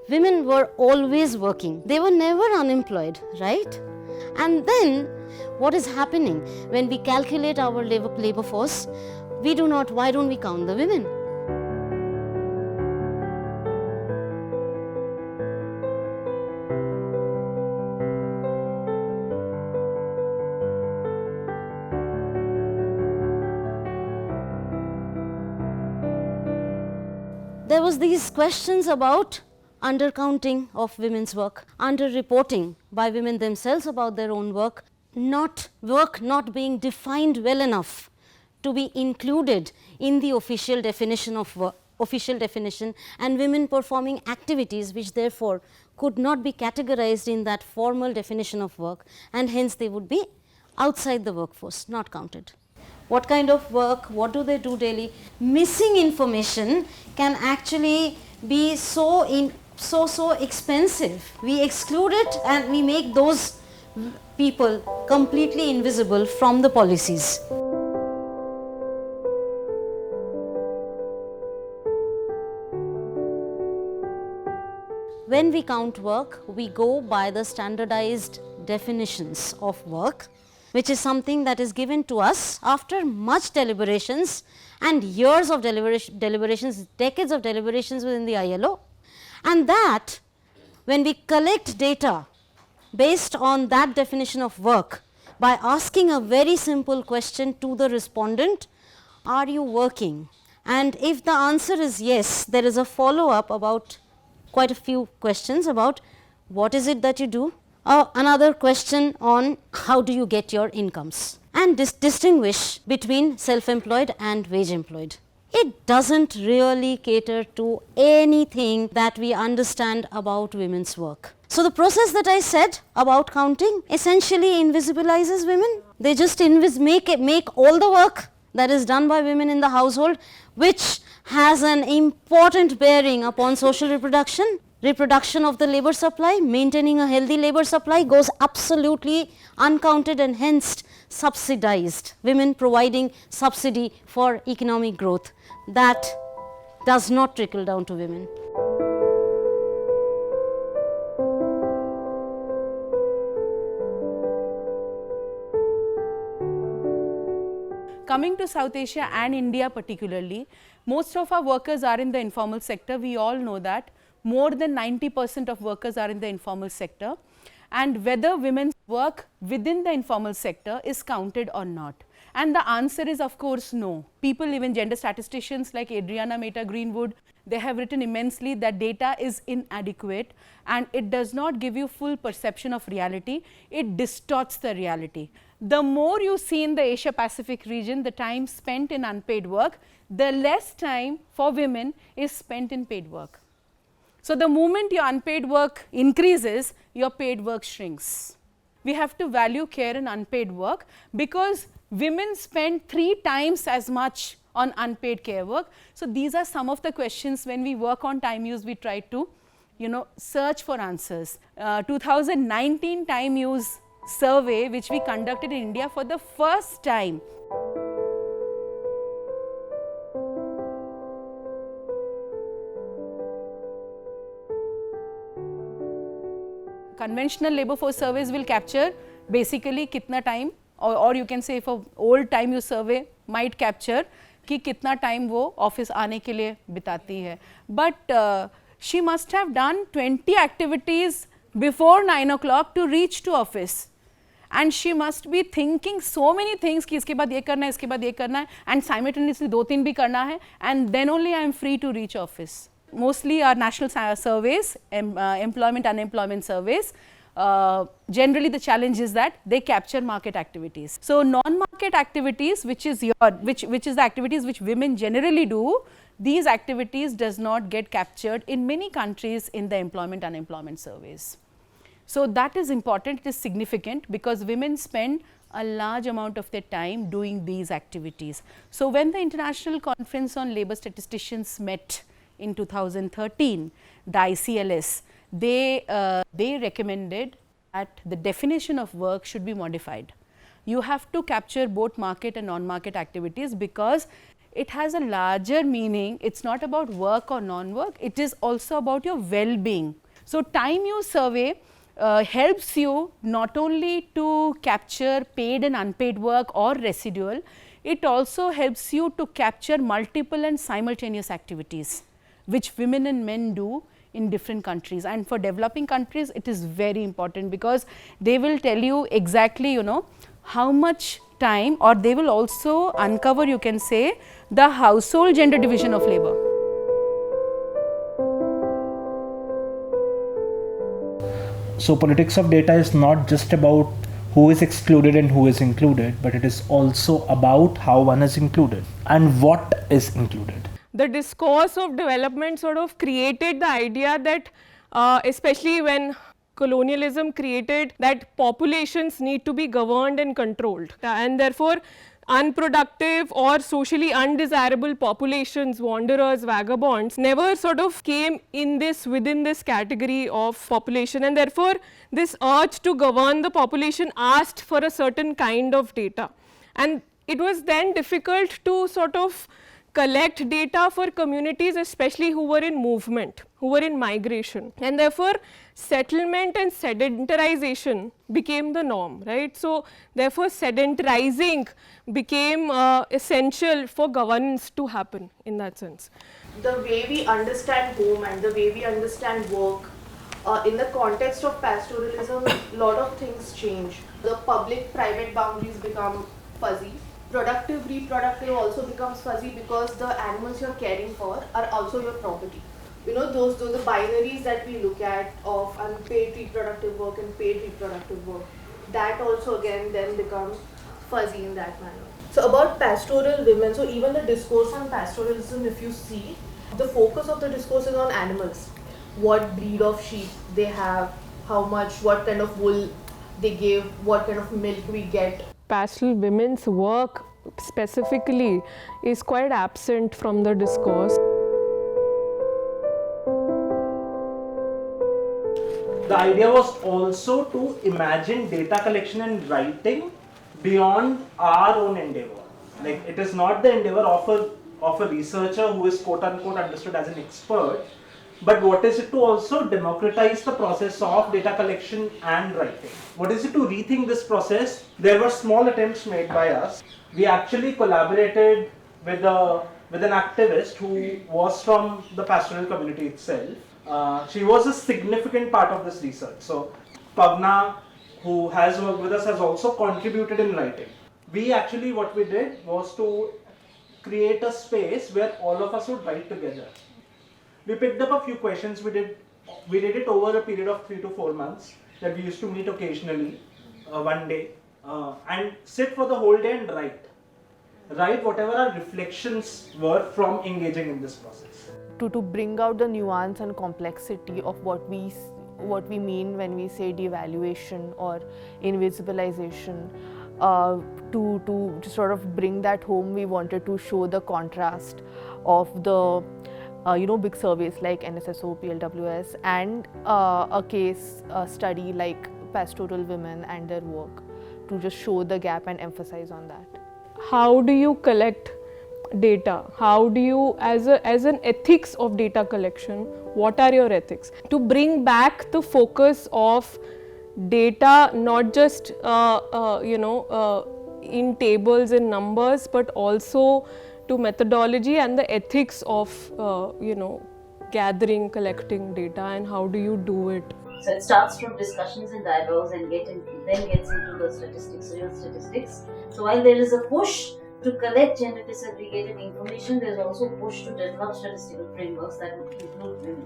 women were always working. They were never unemployed, right? And then what is happening when we calculate our labor force? Why don't we count the women? There was these questions about undercounting of women's work, underreporting by women themselves about their own work not being defined well enough to be included in the official definition of work, and women performing activities which therefore could not be categorized in that formal definition of work, and hence they would be outside the workforce, not counted. What kind of work, what do they do daily? Missing information can actually be so expensive. We exclude it and we make those people completely invisible from the policies. When we count work, we go by the standardized definitions of work, which is something that is given to us after much deliberations and years of deliberations, decades of deliberations within the ILO. And that when we collect data based on that definition of work by asking a very simple question to the respondent, are you working? And if the answer is yes, there is a follow-up about quite a few questions about what is it that you do? Another question on how do you get your incomes, and distinguish between self-employed and wage-employed. It doesn't really cater to anything that we understand about women's work. So the process that I said about counting essentially invisibilizes women. They just make all the work that is done by women in the household, which has an important bearing upon social reproduction. Reproduction of the labor supply, maintaining a healthy labor supply goes absolutely uncounted and hence subsidized. Women providing subsidy for economic growth, that does not trickle down to women. Coming to South Asia and India particularly, most of our workers are in the informal sector. We all know that. More than 90% of workers are in the informal sector, and whether women's work within the informal sector is counted or not. And the answer is of course no. People, even gender statisticians like Adriana Mehta Greenwood, they have written immensely that data is inadequate and it does not give you full perception of reality, it distorts the reality. The more you see in the Asia Pacific region the time spent in unpaid work, the less time for women is spent in paid work. So the moment your unpaid work increases, your paid work shrinks. We have to value care in unpaid work because women spend 3 times as much on unpaid care work. So these are some of the questions when we work on time use, we try to search for answers. 2019 time use survey which we conducted in India for the first time. Conventional labor force surveys will capture basically kitna time, or you can say if a old time use survey might capture कि कितना time वो office आने के लिए बिताती है. But she must have done 20 activities before 9 o'clock to reach to office. And she must be thinking so many things कि इसके बाद ये करना है, इसके बाद ये करना है, and simultaneously 2-3 भी करना है, and then only I am free to reach office. Mostly our national surveys, employment unemployment surveys, generally the challenge is that they capture market activities. So non-market activities, which is the activities which women generally do, these activities does not get captured in many countries in the employment unemployment surveys. So that is important, it is significant because women spend a large amount of their time doing these activities. So when the International Conference on Labour Statisticians met in 2013, the ICLS, they recommended that the definition of work should be modified. You have to capture both market and non-market activities because it has a larger meaning. It's not about work or non-work, it is also about your well-being. So time use survey helps you not only to capture paid and unpaid work or residual, it also helps you to capture multiple and simultaneous activities which women and men do in different countries. And for developing countries, it is very important, because they will tell you exactly, you know, how much time, or they will also uncover, you can say, the household gender division of labor. So politics of data is not just about who is excluded and who is included, but it is also about how one is included and what is included. The discourse of development sort of created the idea that, especially when colonialism created that populations need to be governed and controlled, and therefore unproductive or socially undesirable populations, wanderers, vagabonds, never sort of came in this, within this category of population, and therefore this urge to govern the population asked for a certain kind of data. And it was then difficult to sort of collect data for communities, especially who were in movement, who were in migration, and therefore settlement and sedentarization became the norm, right. So therefore sedentarizing became essential for governance to happen in that sense. The way we understand home and the way we understand work, in the context of pastoralism, a lot of things change. The public-private boundaries become fuzzy. Productive, reproductive also becomes fuzzy, because the animals you're caring for are also your property. You know, those the binaries that we look at of unpaid reproductive work and paid reproductive work, that also again then becomes fuzzy in that manner. So about pastoral women, so even the discourse on pastoralism, if you see, the focus of the discourse is on animals. What breed of sheep they have, how much, what kind of wool they give, what kind of milk we get. Pastoral women's work specifically is quite absent from the discourse. The idea was also to imagine data collection and writing beyond our own endeavor. Like, it is not the endeavor of a researcher who is quote unquote understood as an expert, but what is it to also democratize the process of data collection and writing? What is it to rethink this process? There were small attempts made by us. We actually collaborated with an activist who was from the pastoral community itself. She was a significant part of this research. So Pavna, who has worked with us, has also contributed in writing. We actually, what we did was to create a space where all of us would write together. We picked up a few questions. We did it over a period of 3 to 4 months, that we used to meet occasionally, one day, and sit for the whole day and write whatever our reflections were from engaging in this process. To bring out the nuance and complexity of what we mean when we say devaluation or invisibilization, to sort of bring that home, we wanted to show the contrast of the big surveys like NSSO, PLWS, and a case study like pastoral women and their work, to just show the gap and emphasize on that. How do you collect data? How do you, as an ethics of data collection, what are your ethics? To bring back the focus of data, not just in tables and numbers, but also to methodology and the ethics of gathering, collecting data, and how do you do it. So it starts from discussions and dialogues and then gets into the statistics, real statistics. So while there is a push to collect gender disaggregated information, there is also a push to develop statistical frameworks that would include women.